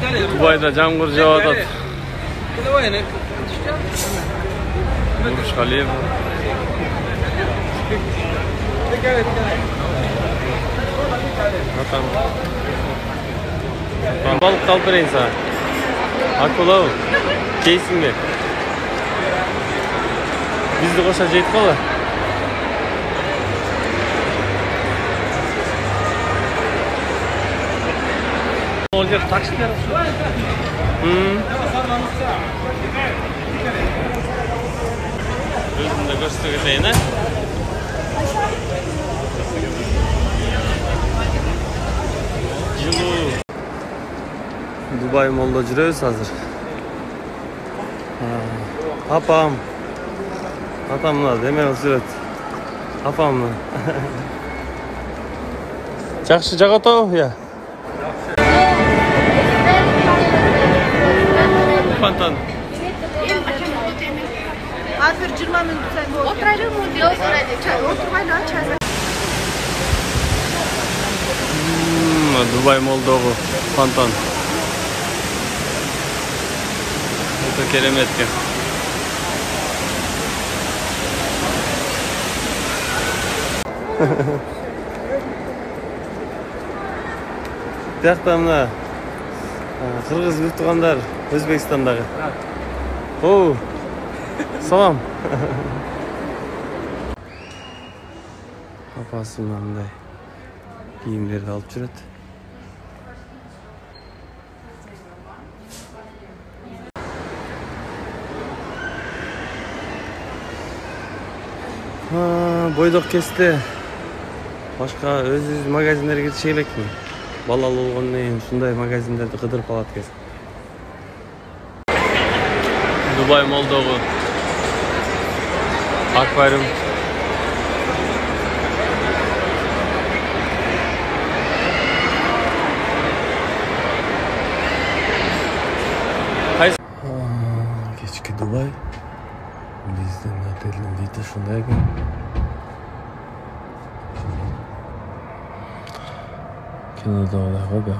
Dubai'da yağmur yağadi. Burj Khalifa. Balık kaldırayım sana. Akula keysin mi? Biz de koşa jeyip kala. Olacak taksi mi? Gözümde göstereyim ha. Yılı. Dubai Mall'da жүрөбүз азыр. Апам. Атамна деме өсүрөт. Апамна. Жакшы жагато я. Фонтан. Азыр 20 мүнөт сайын отурайлы дип отургайлы ачасың. Dubai Mall'dагы фонтан. Это кереметке. Тияқта мына қырғыз туғандар Өзбекстандағы. Оу, салам. Апасы мынандай киімдерді алып жүреді. Бойдок кесте. Башка өз магазиндерге кирише элекмин. Балалуу болгондон кийин ушундай магазиндерди кыдырып алат экенсиң. Dubai Mall'дагы аквариум. Кечки Дубай. Биздин отелдин види ушундай экен. Кинодагыларга